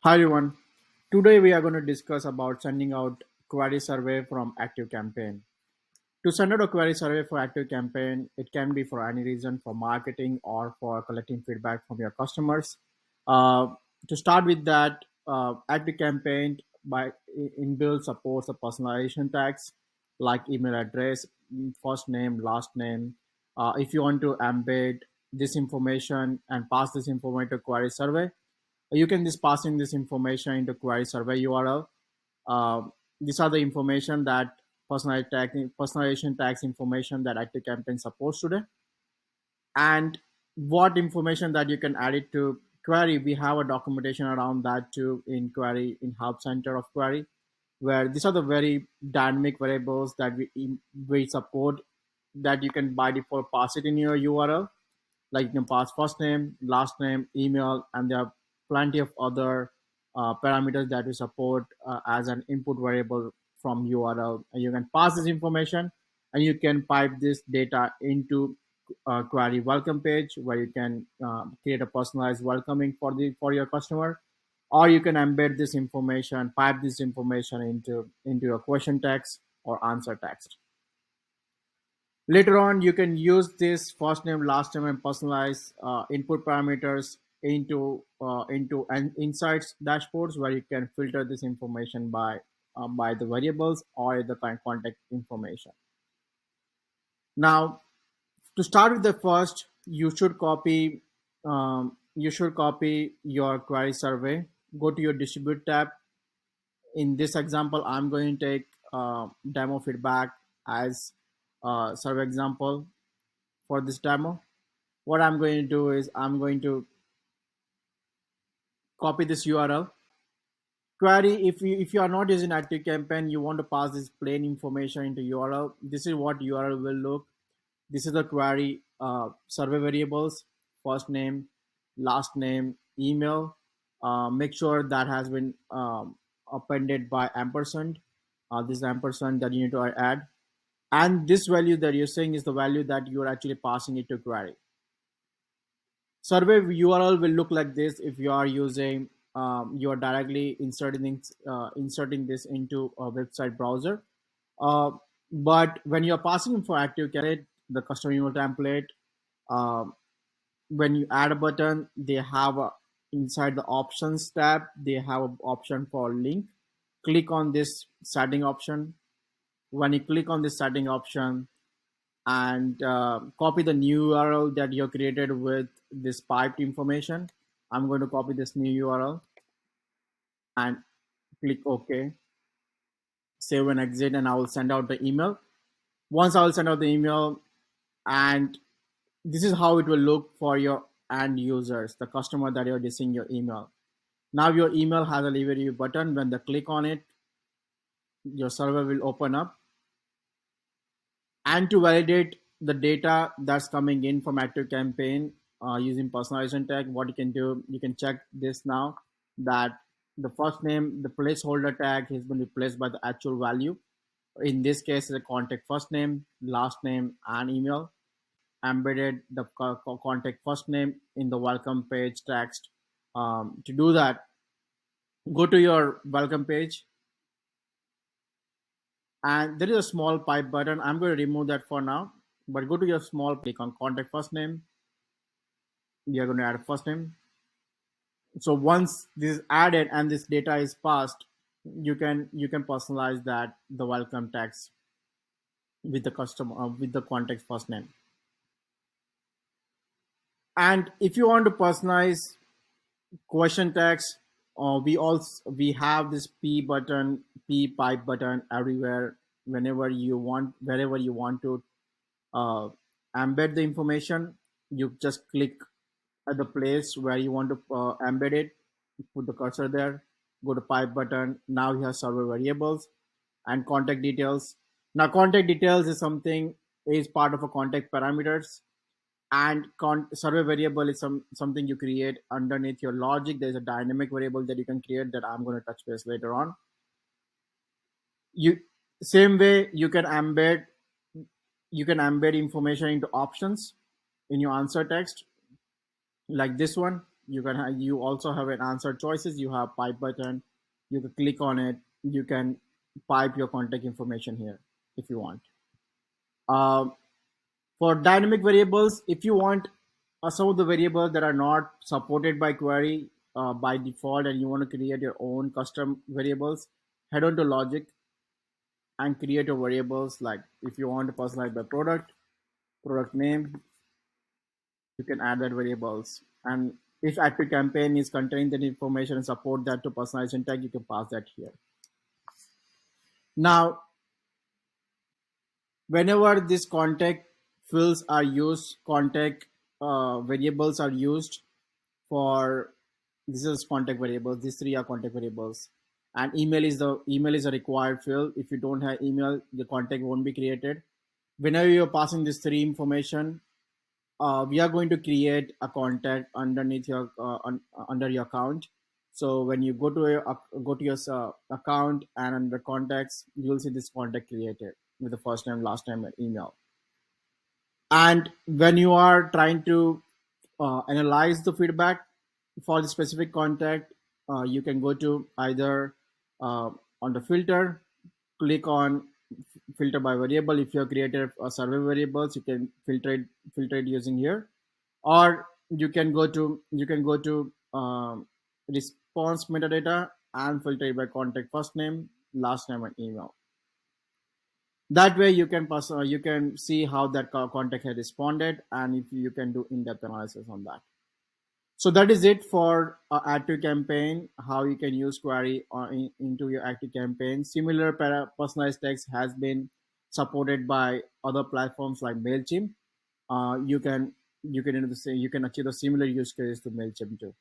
Hi everyone. Today we are going to discuss about sending out query survey from ActiveCampaign. To send out a query survey for ActiveCampaign, it can be for any reason, for marketing or for collecting feedback from your customers. Uh, to start with that, ActiveCampaign by inbuilt supports the personalization tags like email address, first name, last name. If you want to embed this information and pass this information to query survey, you can just passing this information into query survey URL. Uh, these are the information that personalization tags information that ActiveCampaign supports today. And what information that you can add it to query, we have a documentation around that too in query in help center of query, where these are the very dynamic variables that we support that you can by default pass it in your URL, like you can pass first name, last name, email, and there are plenty of other parameters that we support as an input variable from URL. And you can pass this information and you can pipe this data into query welcome page where you can create a personalized welcoming for your customer, or you can embed this information, pipe this information into your question text or answer text. Later on, you can use this first name, last name, and personalized input parameters into an insights dashboards where you can filter this information by the variables or the contact information. Now, to start with the first, you should copy your query survey. Go to your distribute tab. In this example, I'm going to take demo feedback as survey example for this demo. What I'm going to do is I'm going to copy this URL. Query, if you are not using ActiveCampaign, you want to pass this plain information into URL. This is what URL will look. This is the query survey variables: first name, last name, email. Make sure that has been appended by ampersand. This ampersand that you need to add, and this value that you're saying is the value that you're actually passing it to query. Survey URL will look like this if you are using you are directly inserting this into a website browser. Uh, but when you're passing for ActiveCampaign, the custom email template, uh, when you add a button, they have inside the options tab, they have an option for link. Click on this setting option. When you click on this setting option, and copy the new URL that you created with this piped information. I'm going to copy this new URL and click OK, save and exit, and I will send out the email. Once I will send out the email, and this is how it will look for your end users, the customer that you're receiving your email. Now your email has a leave a review button. When they click on it, your server will open up. And to validate the data that's coming in from ActiveCampaign using personalization tag, what you can do, you can check this now that the first name, the placeholder tag has been replaced by the actual value. In this case, the contact first name, last name, and email. Embedded the contact first name in the welcome page text. To do that, go to your welcome page, and there is a small pipe button. I'm going to remove that for now, but go to your small, click on contact first name. We are going to add a first name. So once this is added and this data is passed, you can personalize that the welcome text with the customer with the contact first name. And if you want to personalize question text, we have this p pipe button everywhere. Wherever you want to uh, embed the information, you just click at the place where you want to embed it, put the cursor there, go to pipe button. Now you have server variables and contact details. Now contact details is part of a contact parameters, and server variable is something you create underneath your logic. There's a dynamic variable that you can create that I'm going to touch base later on. You same way you can embed information into options in your answer text, like this one. you also have an answer choices. You have pipe button. You can click on it. You can pipe your contact information here if you want. Um, for dynamic variables, if you want some of the variables that are not supported by query by default, and you want to create your own custom variables, head on to logic and create your variables. Like if you want to personalize by product name, you can add that variables. And if active campaign is containing that information and support that to personalization tag, you can pass that here. Now, whenever this contact fields are used, contact variables are used for, this is contact variables. These three are contact variables, and email is a required field. If you don't have email, the contact won't be created. Whenever you're passing these three information, we are going to create a contact underneath your under your account. So when you go to your account and under contacts, you'll see this contact created with the first name, last name, and email. And when you are trying to analyze the feedback for the specific contact, you can go to either on the filter, click on filter by variable. If you have created a survey variables, you can filter it using here, or you can go to response metadata and filter it by contact first name, last name, and email. That way you can you can see how that contact has responded, and if you can do in-depth analysis on that. So that is it for active campaign, how you can use query into your active campaign. Similar personalized text has been supported by other platforms like Mailchimp. You can you can achieve a similar use case to Mailchimp too.